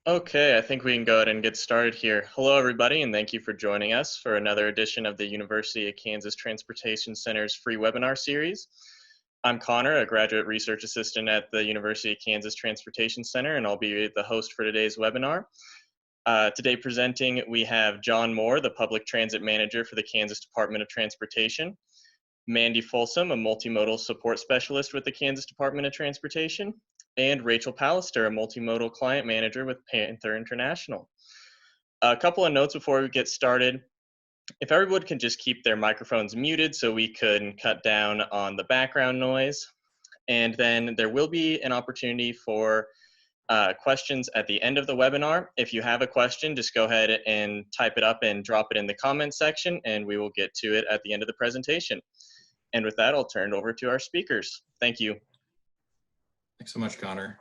Okay, I think we can go ahead and get started here. Hello, everybody, and thank you for joining us for another edition of the University of Kansas Transportation Center's free webinar series. I'm Connor, a graduate research assistant at the University of Kansas Transportation Center, and I'll be the host for today's webinar. Today presenting, we have John Moore, the Public Transit Manager for the Kansas Department of Transportation, Mandy Folsom, a multimodal support specialist with the Kansas Department of Transportation, and Rachel Palester, a multimodal client manager with Panther International. A couple of notes before we get started. If everyone can just keep their microphones muted so we can cut down on the background noise. And then there will be an opportunity for questions at the end of the webinar. If you have a question, just go ahead and type it up and drop it in the comments section, and we will get to it at the end of the presentation. And with that, I'll turn it over to our speakers. Thank you. Thanks so much, Connor.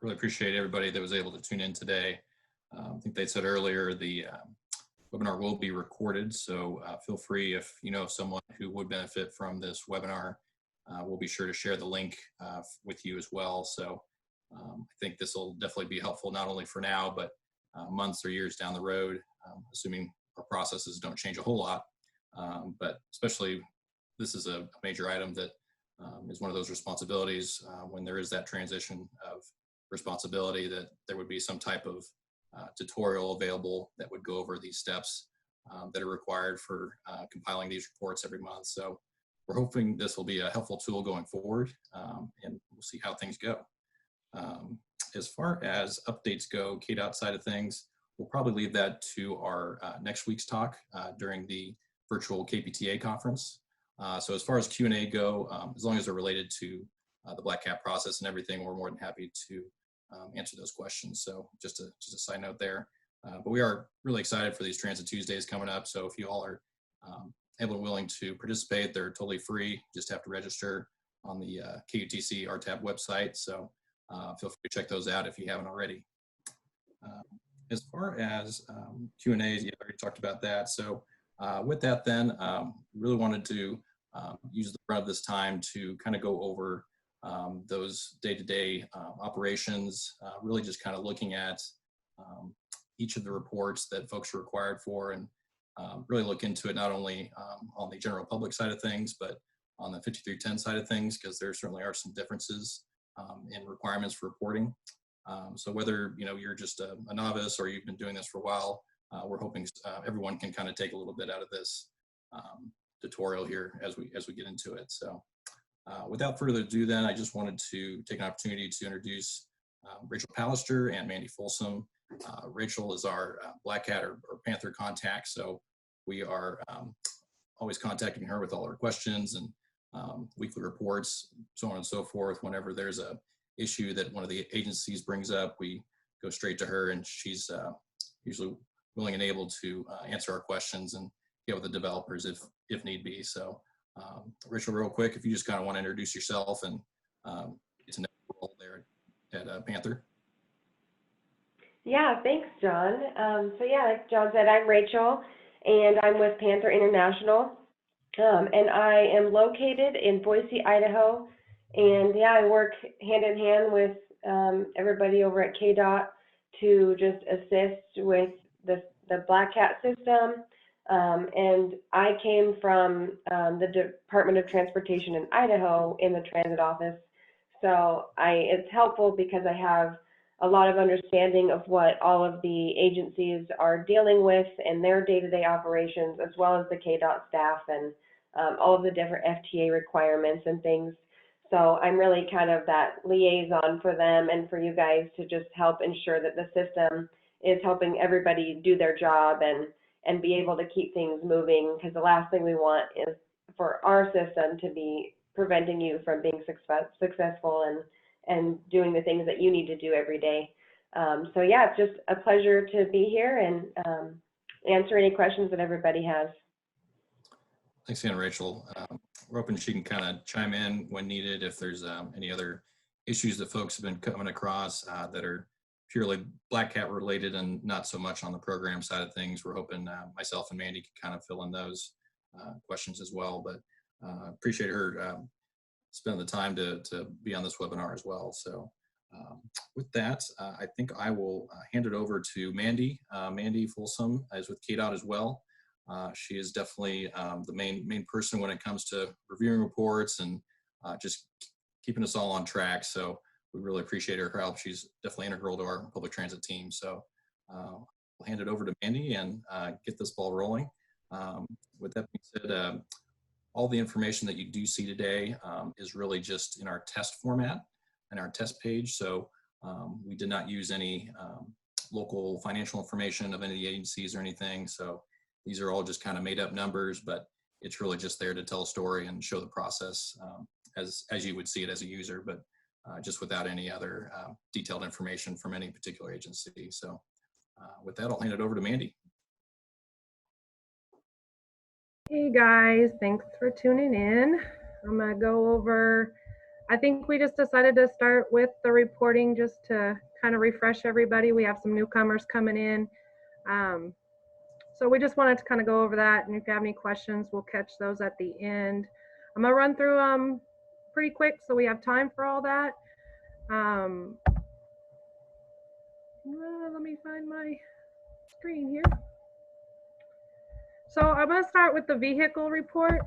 Really appreciate everybody that was able to tune in today. I think they said earlier the webinar will be recorded, so feel free if you know of someone who would benefit from this webinar. We'll be sure to share the link with you as well. So I think this will definitely be helpful not only for now, but months or years down the road, assuming our processes don't change a whole lot. But especially this is a major item that is one of those responsibilities when there is that transition of responsibility, that there would be some type of tutorial available that would go over these steps that are required for compiling these reports every month. So we're hoping this will be a helpful tool going forward, and we'll see how things go. As far as updates go, KDOT side of things, we'll probably leave that to our next week's talk during the virtual KPTA conference. So as far as Q&A go, as long as they're related to the Black Cat process and everything, we're more than happy to answer those questions. So just a side note there. But we are really excited for these Transit Tuesdays coming up. So if you all are able and willing to participate, they're totally free. Just have to register on the Kansas RTAP website. So feel free to check those out if you haven't already. As far as Q&As, yeah, I already talked about that. So with that then, really wanted to use the front of this time to kind of go over those day-to-day operations, really just kind of looking at each of the reports that folks are required for, and really look into it not only on the general public side of things, but on the 5310 side of things, because there certainly are some differences in requirements for reporting. So whether you're just a novice or you've been doing this for a while, we're hoping everyone can kind of take a little bit out of this tutorial here as we get into it. So without further ado then, I just wanted to take an opportunity to introduce Rachel Palester and Mandy Folsom. Rachel is our Black Cat or Panther contact, so we are always contacting her with all our questions and weekly reports, so on and so forth. Whenever there's a issue that one of the agencies brings up, we go straight to her, and she's usually willing and able to answer our questions and get with the developers if need be. So Rachel, real quick, if you just kind of want to introduce yourself and get to know your role there at Panther. Yeah, thanks, John. So yeah, like John said, I'm Rachel, and I'm with Panther International, and I am located in Boise, Idaho. And yeah, I work hand in hand with everybody over at KDOT to just assist with the Black Cat system. And I came from the Department of Transportation in Idaho in the transit office. So it's helpful because I have a lot of understanding of what all of the agencies are dealing with in their day-to-day operations, as well as the KDOT staff and all of the different FTA requirements and things. So I'm really kind of that liaison for them and for you guys to just help ensure that the system is helping everybody do their job and be able to keep things moving, because the last thing we want is for our system to be preventing you from being successful and doing the things that you need to do every day. So yeah, it's just a pleasure to be here and answer any questions that everybody has. Thanks again, Rachel. We're hoping she can kind of chime in when needed if there's any other issues that folks have been coming across that are purely Black Cat related and not so much on the program side of things. We're hoping myself and Mandy can kind of fill in those questions as well, but appreciate her spending the time to be on this webinar as well. So With that, I think I will hand it over to Mandy. Mandy Folsom is with KDOT as well. She is definitely the main person when it comes to reviewing reports and just keeping us all on track. So we really appreciate her help. She's definitely integral to our public transit team. So we'll hand it over to Mandy and get this ball rolling. With that being said, all the information that you do see today is really just in our test format and our test page. So we did not use any local financial information of any of the agencies or anything. So these are all just kind of made up numbers, but it's really just there to tell a story and show the process as you would see it as a user, but just without any other detailed information from any particular agency. So with that, I'll hand it over to Mandy. Hey guys, thanks for tuning in. I'm gonna go over, I think we just decided to start with the reporting just to kind of refresh everybody. We have some newcomers coming in. So we just wanted to kind of go over that, and if you have any questions, we'll catch those at the end. I'm gonna run through pretty quick so we have time for all that. Let me find my screen here. So I'm going to start with the vehicle report.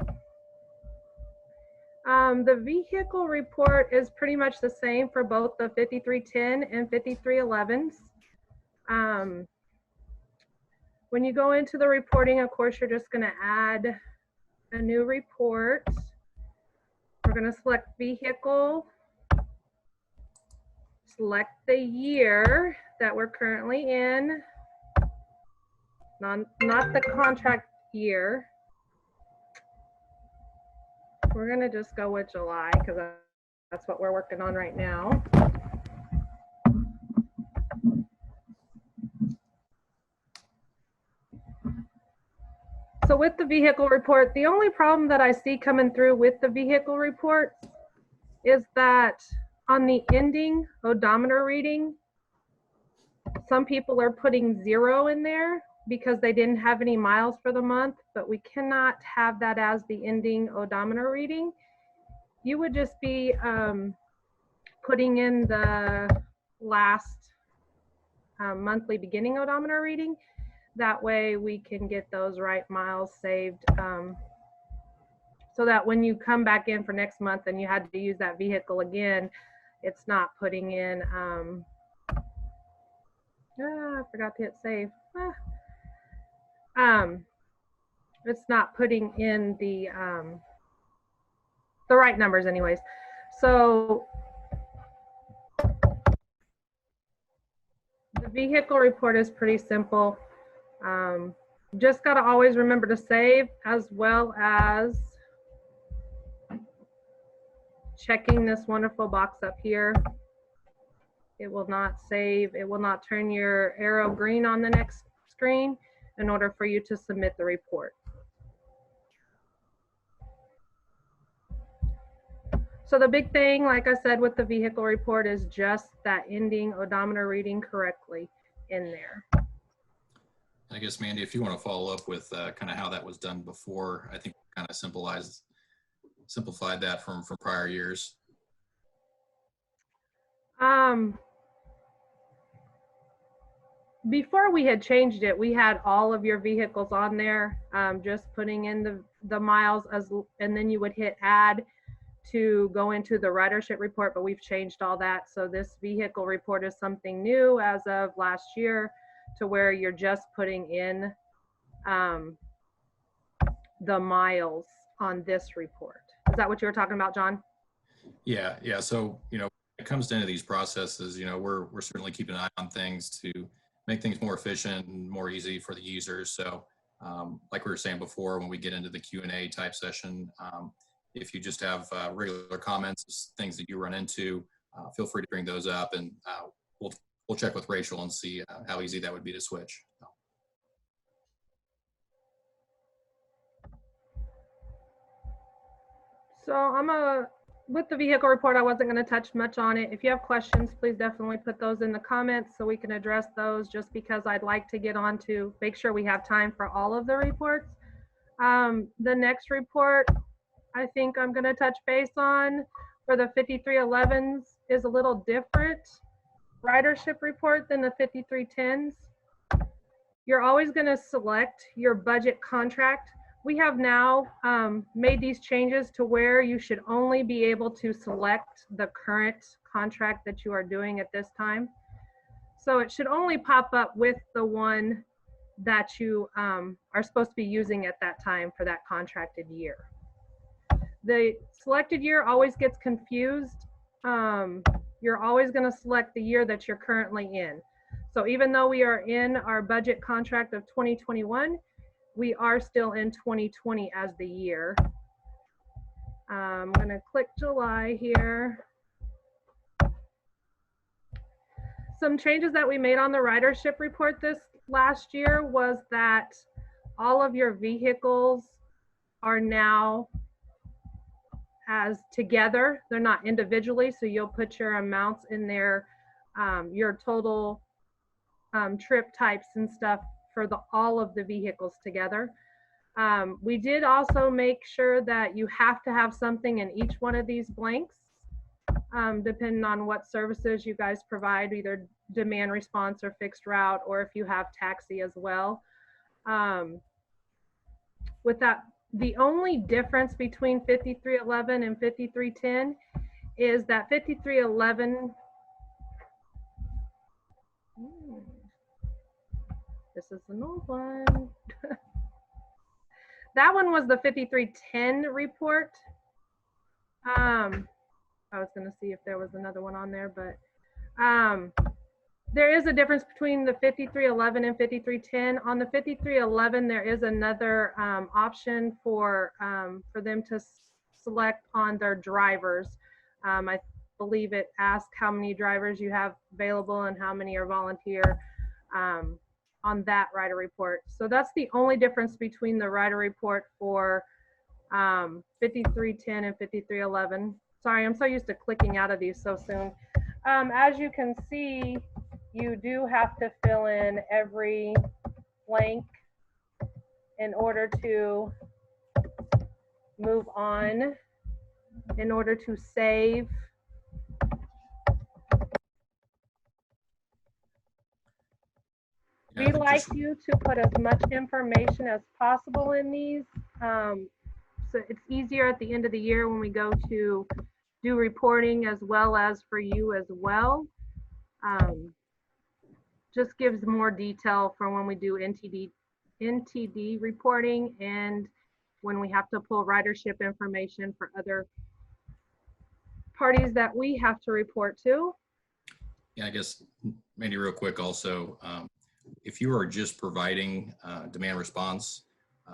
The vehicle report is pretty much the same for both the 5310 and 5311s. When you go into the reporting, of course, you're just going to add a new report. We're going to select vehicle, select the year that we're currently in, not the contract year. We're going to just go with July because that's what we're working on right now. So with the vehicle report, the only problem that I see coming through with the vehicle report is that on the ending odometer reading, some people are putting 0 in there because they didn't have any miles for the month, but we cannot have that as the ending odometer reading. You would just be putting in the last monthly beginning odometer reading. That way we can get those right miles saved so that when you come back in for next month and you had to use that vehicle again, it's not putting in, I forgot to hit save. It's not putting in the right numbers anyways. So the vehicle report is pretty simple. Just got to always remember to save, as well as checking this wonderful box up here. It will not save, it will not turn your arrow green on the next screen in order for you to submit the report. So the big thing, like I said, with the vehicle report is just that ending odometer reading correctly in there. I guess, Mandy, if you want to follow up with kind of how that was done before, I think kind of simplified that from prior years. Before we had changed it, we had all of your vehicles on there, just putting in the miles, and then you would hit add to go into the ridership report, but we've changed all that. So this vehicle report is something new as of last year, to where you're just putting in the miles on this report. Is that what you were talking about, John? Yeah. So, when it comes to any of these processes, we're certainly keeping an eye on things to make things more efficient and more easy for the users. So like we were saying before, when we get into the Q&A type session, if you just have regular comments, things that you run into, feel free to bring those up, and we'll check with Rachel and see how easy that would be to switch. So with the vehicle report, I wasn't going to touch much on it. If you have questions, please definitely put those in the comments so we can address those, just because I'd like to get on to make sure we have time for all of the reports. The next report I think I'm going to touch base on for the 5311s is a little different ridership report than the 5310s. You're always going to select your budget contract. We have now made these changes to where you should only be able to select the current contract that you are doing at this time. So it should only pop up with the one that you are supposed to be using at that time for that contracted year. The selected year always gets confused. You're always going to select the year that you're currently in. So even though we are in our budget contract of 2021, we are still in 2020 as the year. I'm going to click July here. Some changes that we made on the ridership report this last year was that all of your vehicles are now as together. They're not individually, so you'll put your amounts in there, your total trip types and stuff for all of the vehicles together. We did also make sure that you have to have something in each one of these blanks, depending on what services you guys provide, either demand response or fixed route, or if you have taxi as well. With that, the only difference between 5311 and 5310 is that 5311, this is an old one. That one was the 5310 report. I was going to see if there was another one on there, but there is a difference between the 5311 and 5310. On the 5311, there is another option for them to select on their drivers. I believe it asks how many drivers you have available and how many are volunteer on that rider report. So that's the only difference between the rider report for 5310 and 5311. Sorry, I'm so used to clicking out of these so soon. As you can see, you do have to fill in every blank in order to move on, in order to save. We like you to put as much information as possible in these. So it's easier at the end of the year when we go to do reporting, as well as for you as well. Just gives more detail for when we do NTD reporting and when we have to pull ridership information for other parties that we have to report to. Yeah, I guess, Mandy, real quick also, if you are just providing demand response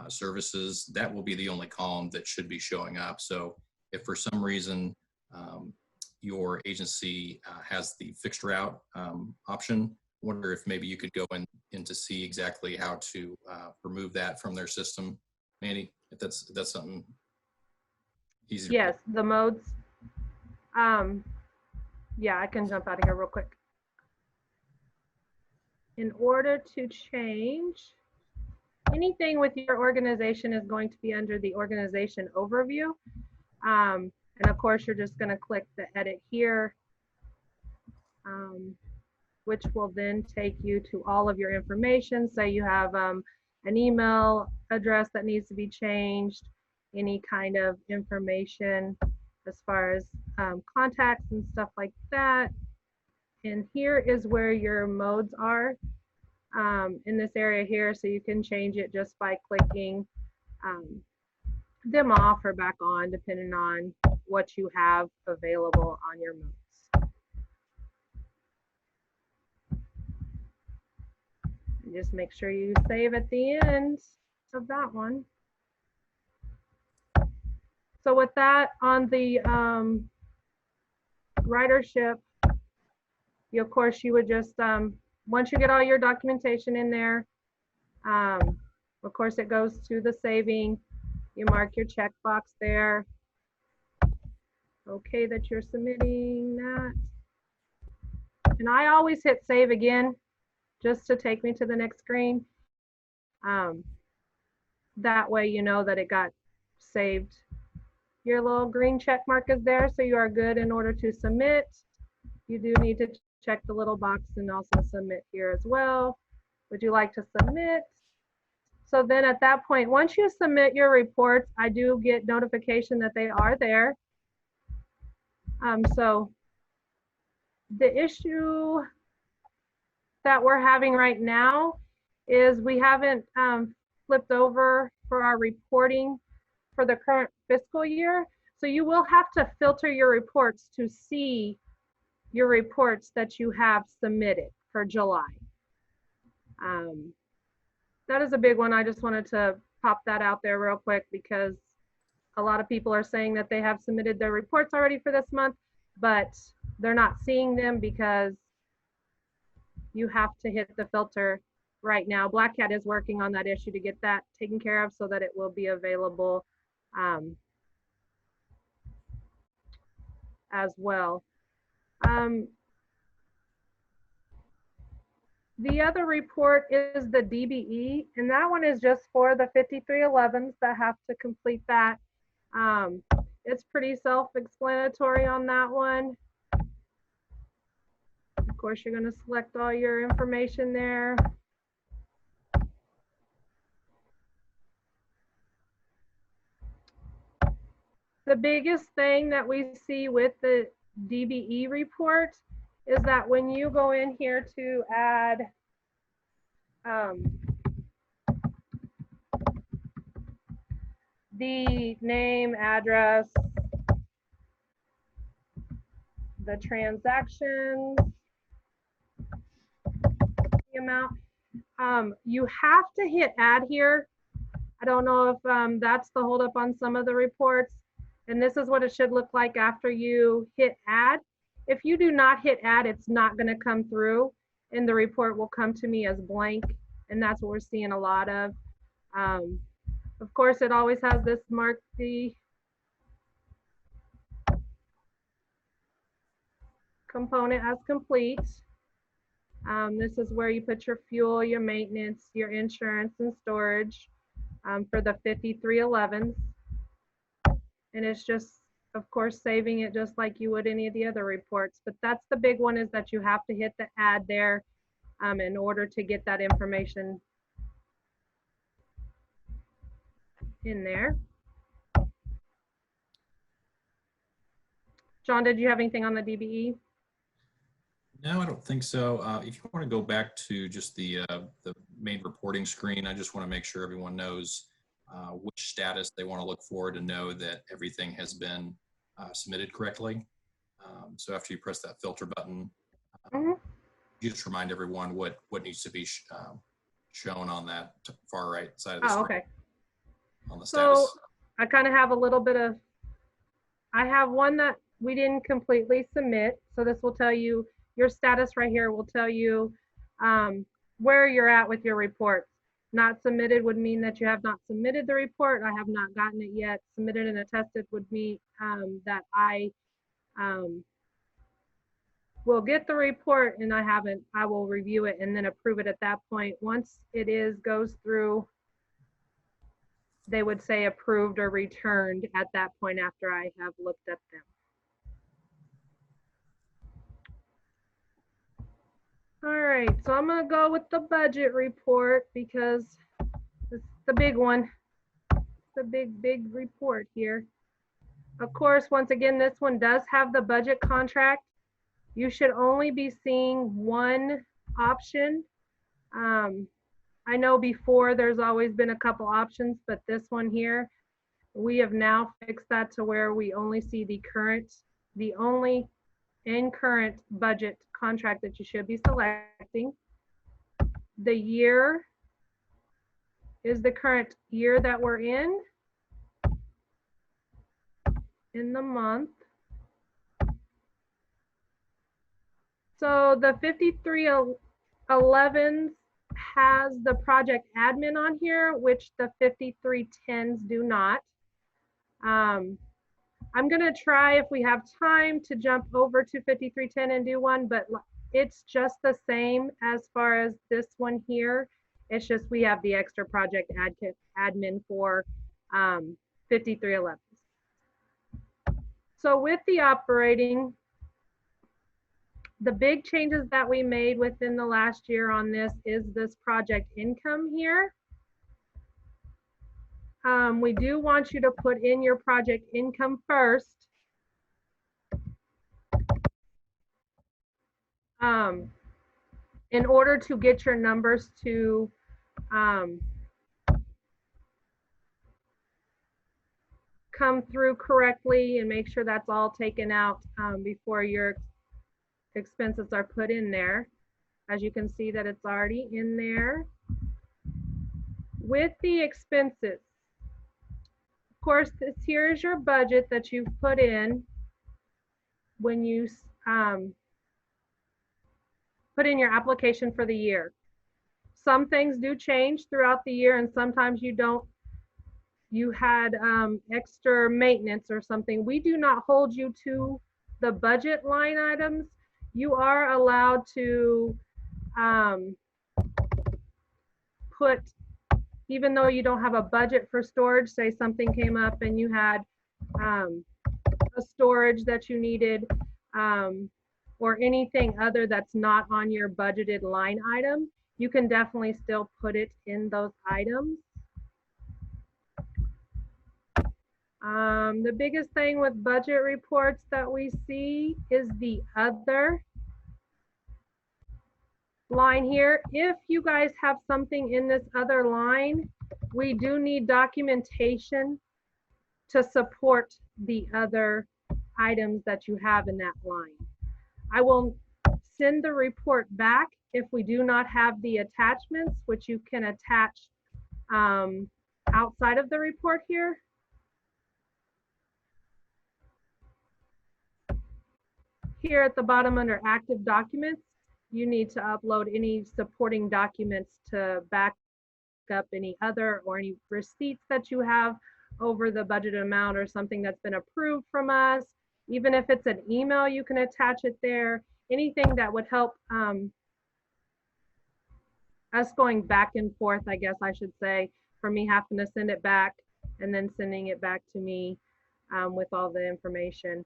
services, that will be the only column that should be showing up. So if for some reason your agency has the fixed route option, I wonder if maybe you could go in to see exactly how to remove that from their system. Mandy, if that's something easy. Yes, the modes. Yeah, I can jump out of here real quick. In order to change anything with your organization is going to be under the organization overview. And of course, you're just going to click the edit here, which will then take you to all of your information. Say you have an email address that needs to be changed, any kind of information as far as contacts and stuff like that. And here is where your modes are in this area here. So you can change it just by clicking them off or back on, depending on what you have available on your modes. And just make sure you save at the end of that one. So with that, on the ridership, of course, you would just, once you get all your documentation in there, of course, it goes to the saving. You mark your checkbox there. Okay, that you're submitting that. And I always hit save again, just to take me to the next screen. That way you know that it got saved Your little green check mark is there, so you are good in order to submit. You do need to check the little box and also submit here as well. Would you like to submit? So then at that point, once you submit your reports, I do get notification that they are there. So the issue that we're having right now is we haven't flipped over for our reporting for the current fiscal year. So you will have to filter your reports to see your reports that you have submitted for July. That is a big one. I just wanted to pop that out there real quick because a lot of people are saying that they have submitted their reports already for this month, but they're not seeing them because you have to hit the filter right now. Black Cat is working on that issue to get that taken care of so that it will be available as well. The other report is the DBE, and that one is just for the 5311s that have to complete that. It's pretty self-explanatory on that one. Of course, you're going to select all your information there. The biggest thing that we see with the DBE report is that when you go in here to add the name, address, the transactions, the amount, you have to hit add here. I don't know if that's the holdup on some of the reports. And this is what it should look like after you hit add. If you do not hit add, it's not going to come through and the report will come to me as blank. And that's what we're seeing a lot of. Of course, it always has this mark the component as complete. This is where you put your fuel, your maintenance, your insurance and storage for the 5311s. And it's just, of course, saving it just like you would any of the other reports. But that's the big one, is that you have to hit the add there in order to get that information in there. John, did you have anything on the DBE? No, I don't think so. If you want to go back to just the main reporting screen, I just want to make sure everyone knows which status they want to look for to know that everything has been submitted correctly. So after you press that filter button, you just remind everyone what needs to be shown on that far right side of the screen. Okay. On the status. So I kind of have a little bit of, I have one that we didn't completely submit. So this will tell you your status right here, will tell you where you're at with your report. Not submitted would mean that you have not submitted the report. I have not gotten it yet. Submitted and attested would mean that I will get the report and I haven't. I will review it and then approve it at that point. Once it goes through, they would say approved or returned at that point after I have looked at them. All right, so I'm gonna go with the budget report because it's the big one. It's the big report here. Of course, once again, this one does have the budget contract. You should only be seeing one option. I know before there's always been a couple options, but this one here, we have now fixed that to where we only see the only in current budget contract that you should be selecting. The year is the current year that we're in the month. So the 5311s has the project admin on here, which the 5310s do not. I'm gonna try, if we have time, to jump over to 5310 and do one, but it's just the same as far as this one here. It's just we have the extra project admin for 5311s. So with the operating, the big changes that we made within the last year on this is this project income here. We do want you to put in your project income first. In order to get your numbers to come through correctly and make sure that's all taken out before your expenses are put in there. As you can see that it's already in there. With the expenses, of course, this here is your budget that you've put in when you put in your application for the year. Some things do change throughout the year and sometimes you don't. You had extra maintenance or something. We do not hold you to the budget line items. You are allowed to put, even though you don't have a budget for storage, say something came up and you had a storage that you needed or anything other that's not on your budgeted line item, you can definitely still put it in those items. The biggest thing with budget reports that we see is the other line here. If you guys have something in this other line, we do need documentation to support the other items that you have in that line. I will send the report back if we do not have the attachments, which you can attach outside of the report here. Here at the bottom under active documents, you need to upload any supporting documents to back up any other or any receipts that you have over the budgeted amount or something that's been approved from us. Even if it's an email, you can attach it there. Anything that would help us going back and forth, I guess I should say, for me having to send it back and then sending it back to me with all the information.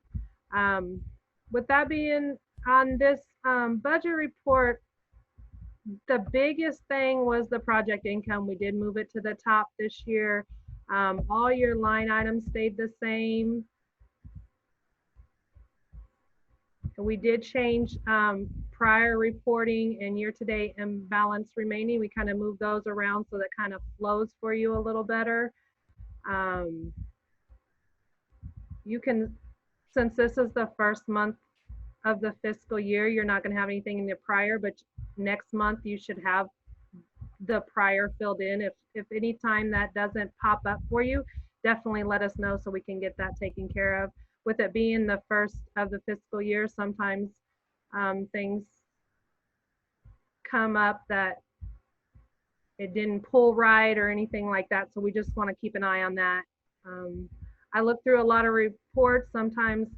With that being on this budget report, the biggest thing was the project income. We did move it to the top this year. All your line items stayed the same. We did change prior reporting and year-to-date and balance remaining. We kind of moved those around so that kind of flows for you a little better. You can, since this is the first month of the fiscal year, you're not going to have anything in the prior, but next month you should have the prior filled in. If any time that doesn't pop up for you, definitely let us know so we can get that taken care of. With it being the first of the fiscal year, sometimes things come up that it didn't pull right or anything like that. So we just want to keep an eye on that. I look through a lot of reports. Sometimes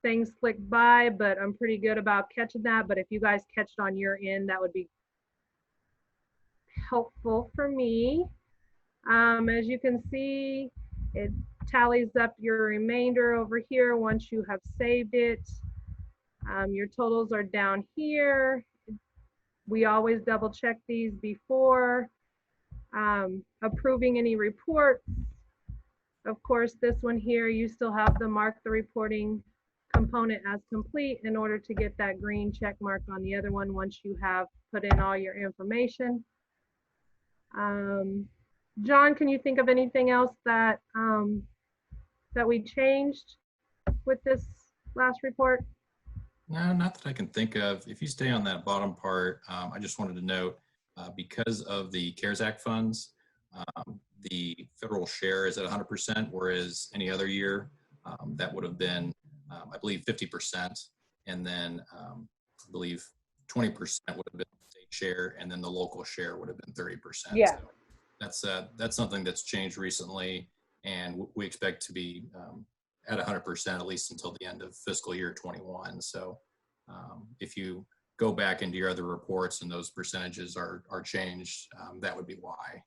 things click by, but I'm pretty good about catching that. But if you guys catch it on your end, that would be helpful for me. As you can see, it tallies up your remainder over here once you have saved it. Your totals are down here. We always double check these before approving any reports. Of course, this one here, you still have to mark the reporting component as complete in order to get that green check mark on the other one once you have put in all your information. John, can you think of anything else that that we changed with this last report? No, not that I can think of. If you stay on that bottom part, I just wanted to note, because of the CARES Act funds, the federal share is at 100%, whereas any other year that would have been, I believe, 50%, and then I believe 20% would have been state share, and then the local share would have been 30%. Yeah. So that's something that's changed recently, and we expect to be at 100% at least until the end of fiscal year 21. So if you go back into your other reports and those percentages are changed, that would be why.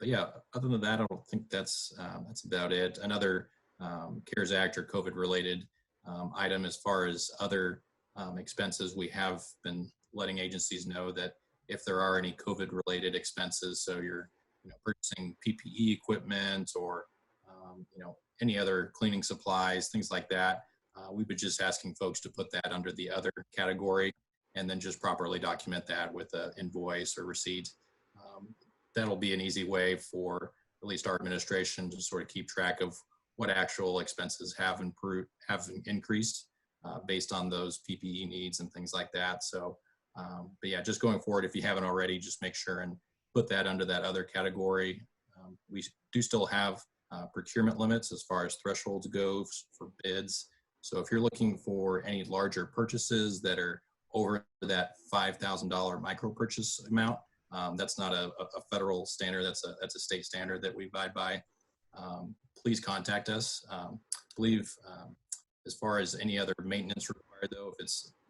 But yeah, other than that, I don't think that's about it. Another CARES Act or COVID related item as far as other expenses, we have been letting agencies know that if there are any COVID related expenses, so you're purchasing PPE equipment or any other cleaning supplies, things like that, we would just asking folks to put that under the other category and then just properly document that with an invoice or receipt. That'll be an easy way for at least our administration to sort of keep track of what actual expenses have increased based on those PPE needs and things like that. So, but yeah, just going forward, if you haven't already, just make sure and put that under that other category. We do still have procurement limits as far as thresholds go for bids. So if you're looking for any larger purchases that are over that $5,000 micro purchase amount, that's not a federal standard. That's a state standard that we abide by. Please contact us. I believe as far as any other maintenance required, though, I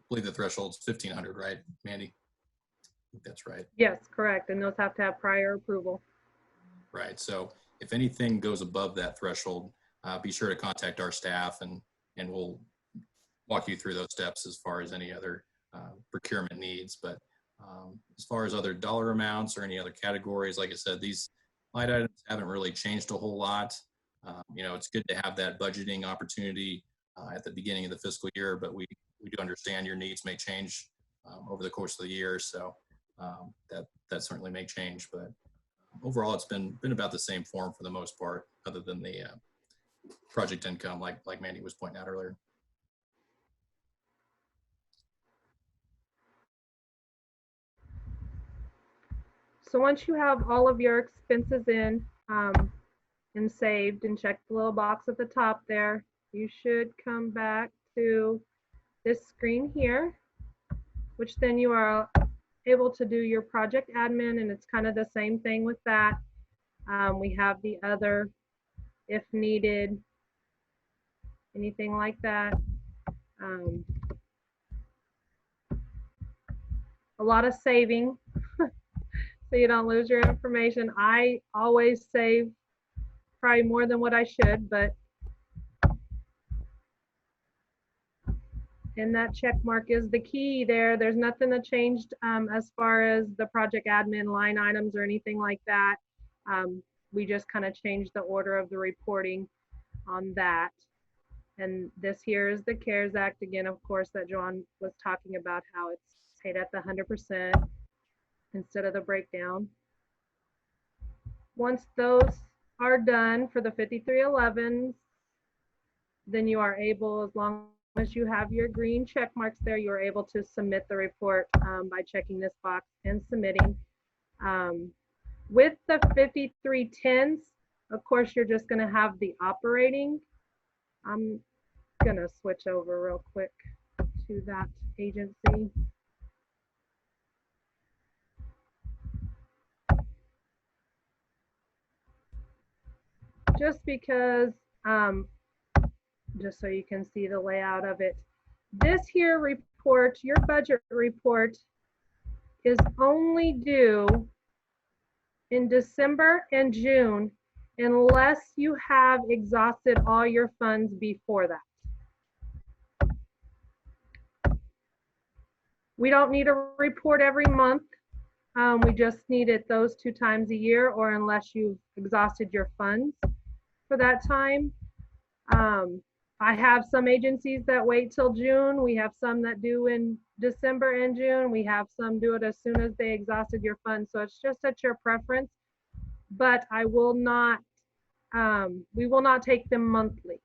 believe the threshold's 1,500, right, Mandy? I think that's right. Yes, correct. And those have to have prior approval. Right. So if anything goes above that threshold, be sure to contact our staff and we'll walk you through those steps as far as any other procurement needs. But as far as other dollar amounts or any other categories, like I said, these line items haven't really changed a whole lot. It's good to have that budgeting opportunity at the beginning of the fiscal year, but we do understand your needs may change over the course of the year. So that certainly may change, but overall it's been about the same form for the most part, other than the project income, like Mandy was pointing out earlier. So once you have all of your expenses in and saved and check the little box at the top there, you should come back to this screen here, which then you are able to do your project admin, and it's kind of the same thing with that. We have the other, if needed, anything like that. A lot of saving so you don't lose your information. I always save probably more than what I should, but and that check mark is the key there. There's nothing that changed as far as the project admin line items or anything like that. We just kind of changed the order of the reporting on that. And this here is the CARES Act again, of course, that John was talking about, how it's paid at the 100% instead of the breakdown. Once those are done for the 5311s, then you are able, as long as you have your green check marks there, you are able to submit the report by checking this box and submitting. With the 5310s, of course, you're just going to have the operating. I'm going to switch over real quick to that agency. Just because, just so you can see the layout of it. This here report, your budget report, is only due in December and June unless you have exhausted all your funds before that. We don't need a report every month. We just need it those 2 times a year, or unless you've exhausted your funds for that time. I have some agencies that wait till June. We have some that do in December and June. We have some do it as soon as they exhausted your funds. So it's just at your preference, but I will not, we will not take them monthly.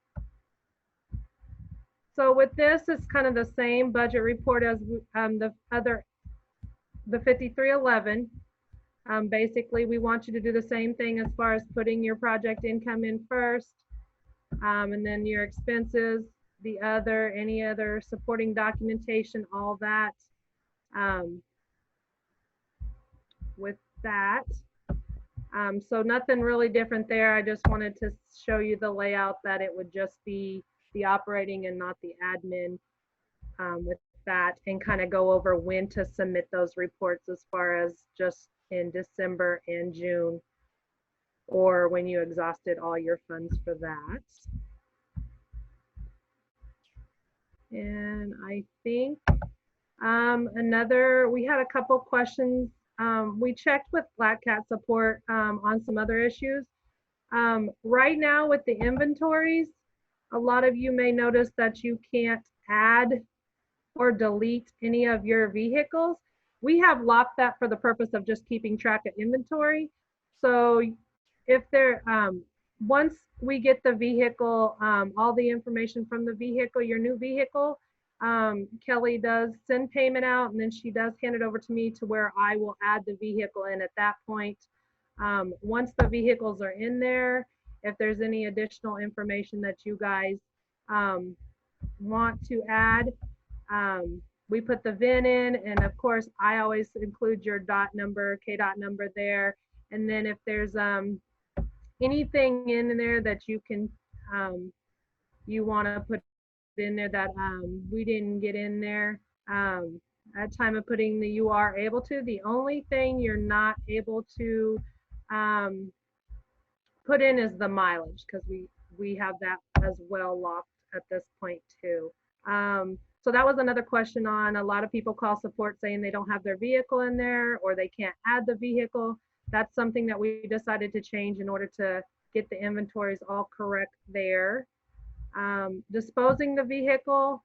So with this, it's kind of the same budget report as the 5311. Basically, we want you to do the same thing as far as putting your project income in first, and then your expenses, any other supporting documentation, all that. With that, so nothing really different there. I just wanted to show you the layout, that it would just be the operating and not the admin with that, and kind of go over when to submit those reports as far as just in December and June. or when you exhausted all your funds for that. And I think we had a couple questions. We checked with Black Cat support on some other issues. Right now with the inventories, a lot of you may notice that you can't add or delete any of your vehicles. We have locked that for the purpose of just keeping track of inventory. So if there, once we get the vehicle, all the information from the vehicle, your new vehicle, Kelly does send payment out, and then she does hand it over to me to where I will add the vehicle in at that point. Once the vehicles are in there, if there's any additional information that you guys want to add, we put the VIN in, and of course I always include your dot number, K-dot number there. And then if there's anything in there that you can you want to put in there that we didn't get in there at time of putting, you are able to. The only thing you're not able to put in is the mileage, because we have that as well locked at this point too. So that was another question on, a lot of people call support saying they don't have their vehicle in there or they can't add the vehicle. That's something that we decided to change in order to get the inventories all correct there. Disposing the vehicle,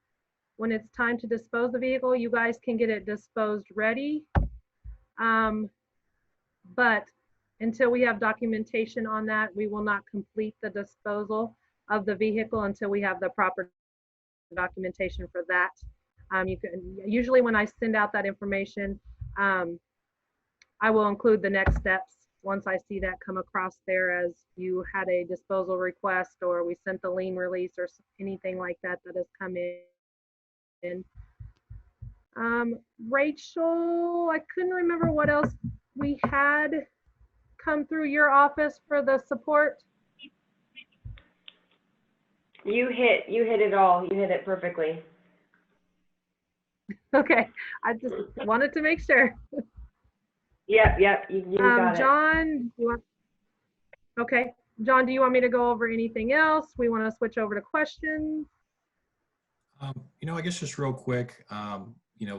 when it's time to dispose the vehicle, you guys can get it disposed ready. But until we have documentation on that, we will not complete the disposal of the vehicle until we have the proper documentation for that. You can usually, when I send out that information, I will include the next steps once I see that come across there, as you had a disposal request or we sent the lien release or anything like that that has come in. Rachel, I couldn't remember what else we had come through your office for the support. You hit it all. You hit it perfectly. Okay, I just wanted to make sure. Yep, you got John, okay. John, do you want me to go over anything else? We want to switch over to questions. I guess just real quick,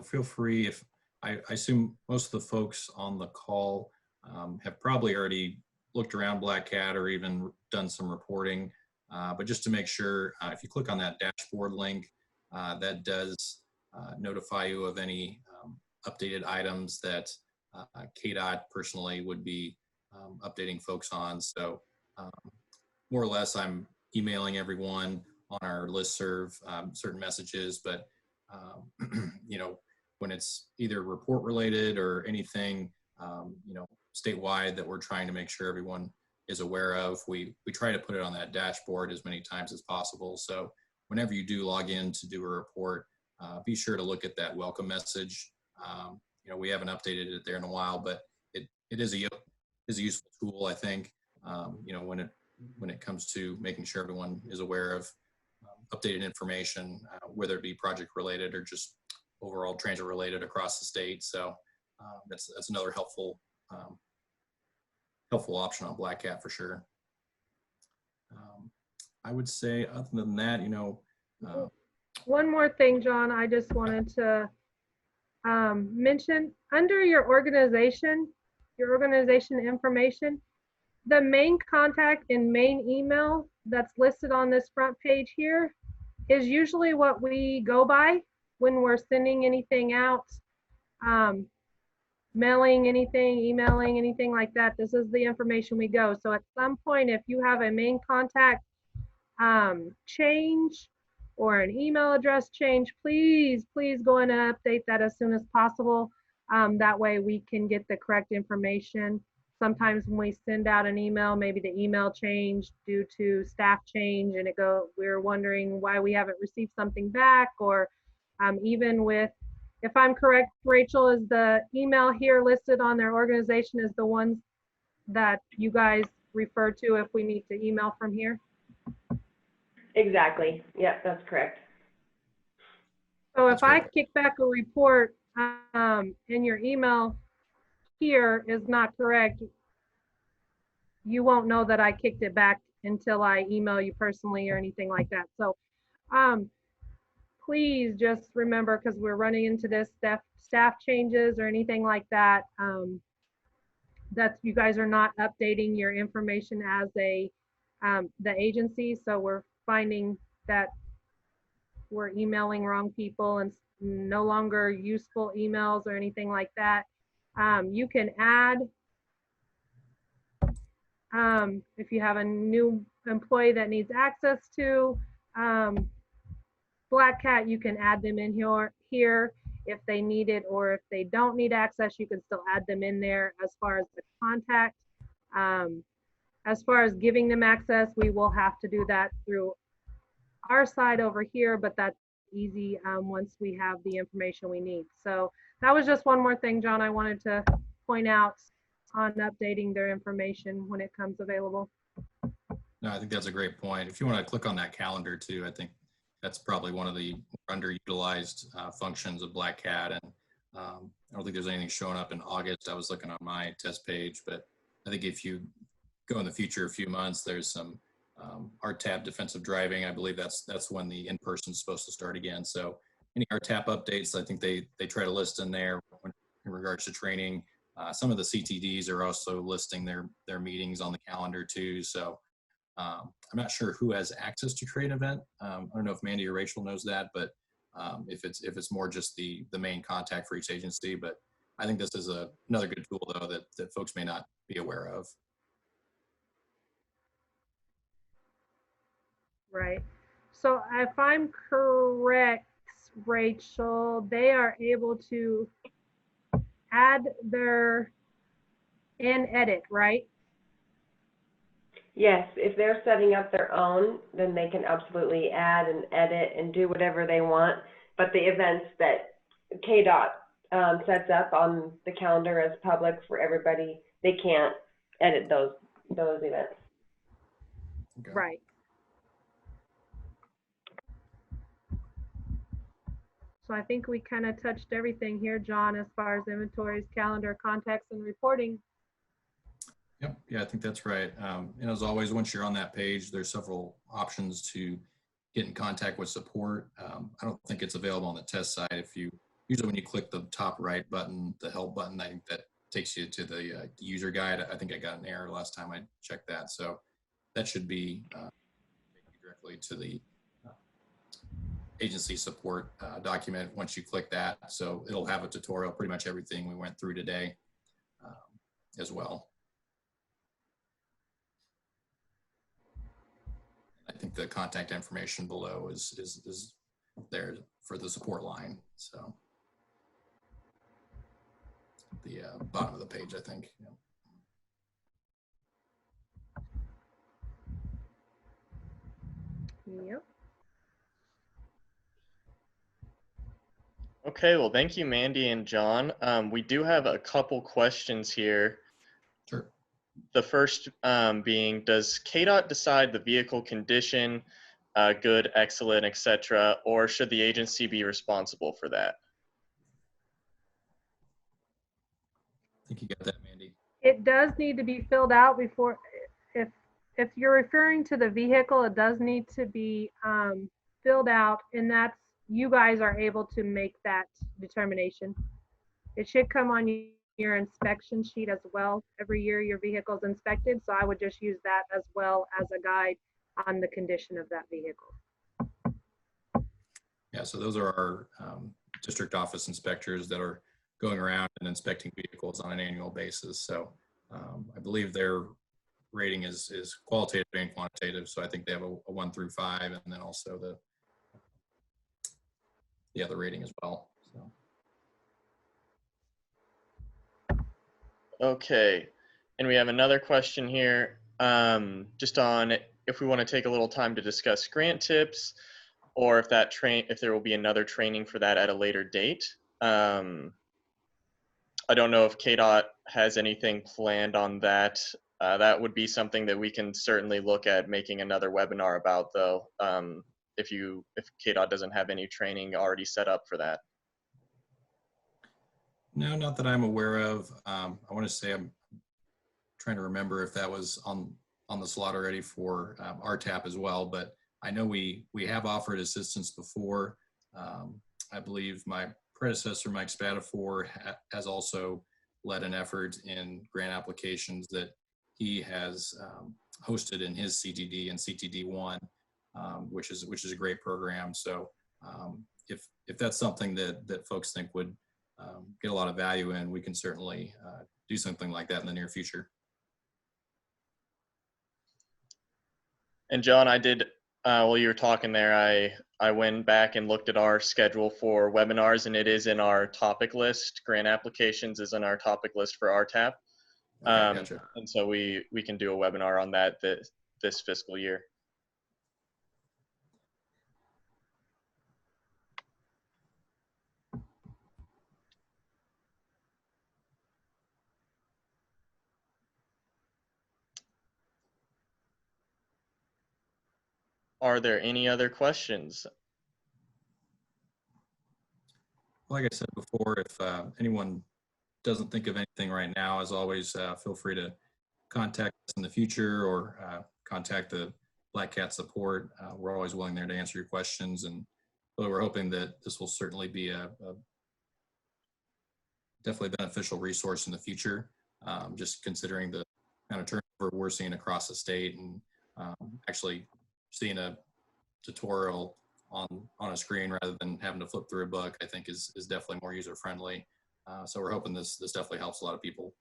feel free, if I assume most of the folks on the call have probably already looked around Black Cat or even done some reporting, but just to make sure, if you click on that dashboard link, that does notify you of any updated items that KDOT personally would be updating folks on. So more or less, I'm emailing everyone on our listserv certain messages, but when it's either report related or anything, statewide that we're trying to make sure everyone is aware of, we try to put it on that dashboard as many times as possible. So whenever you do log in to do a report, be sure to look at that welcome message. We haven't updated it there in a while, but it is a useful tool, I think, when it comes to making sure everyone is aware of updated information, whether it be project related or just overall transit related across the state. So that's another helpful option on Black Cat for sure. I would say other than that, one more thing, John, I just wanted to mention, under your organization information, the main contact and main email that's listed on this front page here is usually what we go by when we're sending anything out, mailing anything, emailing anything like that. This is the information we go. So at some point, if you have a main contact change or an email address change, please go in and update that as soon as possible. That way we can get the correct information. Sometimes when we send out an email, maybe the email changed due to staff change and we're wondering why we haven't received something back, or even with, if I'm correct, Rachel, is the email here listed on their organization is the ones that you guys refer to if we need to email from here? Exactly. Yep, that's correct. So if I kick back a report and your email here is not correct, you won't know that I kicked it back until I email you personally or anything like that. So please just remember, because we're running into this staff changes or anything like that, that you guys are not updating your information as the agency. So we're finding that we're emailing wrong people and no longer useful emails or anything like that. You can add, if you have a new employee that needs access to Black Cat, you can add them in here if they need it, or if they don't need access, you can still add them in there as far as the contact. As far as giving them access, we will have to do that through our side over here, but that's easy once we have the information we need. So that was just one more thing, John, I wanted to point out on updating their information when it comes available. No, I think that's a great point. If you want to click on that calendar too, I think that's probably one of the underutilized functions of Black Cat. And I don't think there's anything showing up in August. I was looking on my test page, but I think if you go in the future a few months, there's some RTAP defensive driving. I believe that's when the in-person is supposed to start again. So any RTAP updates, I think they try to list in there in regards to training. Some of the CTDs are also listing their meetings on the calendar too. So I'm not sure who has access to create an event. I don't know if Mandy or Rachel knows that, but if it's more just the main contact for each agency. But I think this is another good tool though that folks may not be aware of. Right. So if I'm correct, Rachel, they are able to add and edit, right? Yes, if they're setting up their own, then they can absolutely add and edit and do whatever they want. But the events that KDOT sets up on the calendar as public for everybody, they can't edit those events. Okay. Right. So I think we kind of touched everything here, John, as far as inventories, calendar, contacts, and reporting. Yep. Yeah, I think that's right. And as always, once you're on that page, there's several options to get in contact with support. I don't think it's available on the test side. Usually when you click the top right button, the help button, I think that takes you to the user guide. I think I got an error last time I checked that. So that should be directly to the agency support document once you click that. So it'll have a tutorial, pretty much everything we went through today as well. I think the contact information below is there for the support line. So the bottom of the page, I think. Yep. Okay, well, thank you, Mandy and John. We do have a couple questions here. Sure. The first being, does KDOT decide the vehicle condition, good, excellent, etc., or should the agency be responsible for that? I think you got that, Mandy. It does need to be filled out before, if you're referring to the vehicle, it does need to be filled out, and that's, you guys are able to make that determination. It should come on your inspection sheet as well. Every year your vehicle's inspected, so I would just use that as well as a guide on the condition of that vehicle. Yeah, so those are our district office inspectors that are going around and inspecting vehicles on an annual basis. So I believe their rating is qualitative and quantitative. So I think they have a 1 through 5, and then also the other rating as well. So. Okay, and we have another question here, just on if we want to take a little time to discuss grant tips, or if there will be another training for that at a later date. I don't know if KDOT has anything planned on that. That would be something that we can certainly look at making another webinar about, though, if KDOT doesn't have any training already set up for that. No, not that I'm aware of. I want to say I'm trying to remember if that was on the slot already for RTAP as well, but I know we have offered assistance before. I believe my predecessor, Mike Spatafor, has also led an effort in grant applications that he has hosted in his CTD and CTD1, which is a great program. So if that's something that folks think would get a lot of value in, we can certainly do something like that in the near future. And John, I did, while you were talking there, I went back and looked at our schedule for webinars, and it is in our topic list. Grant applications is in our topic list for RTAP. Okay, gotcha. And so we can do a webinar on that this fiscal year. Are there any other questions? Like I said before, if anyone doesn't think of anything right now, as always, feel free to contact us in the future or contact the Black Cat support. We're always willing there to answer your questions, and really we're hoping that this will certainly be a definitely beneficial resource in the future, just considering the kind of turnover we're seeing across the state, and actually seeing a tutorial on a screen rather than having to flip through a book, I think is definitely more user friendly. So we're hoping this definitely helps a lot of people.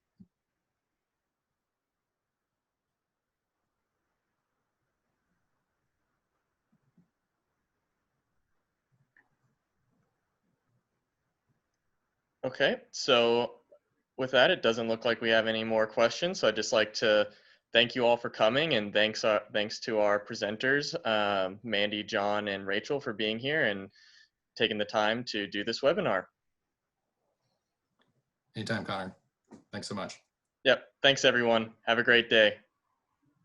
Okay, so with that, it doesn't look like we have any more questions. So I'd just like to thank you all for coming, and thanks to our presenters, Mandy, John, and Rachel, for being here and taking the time to do this webinar. Anytime, Connor. Thanks so much. Yep, thanks everyone. Have a great day.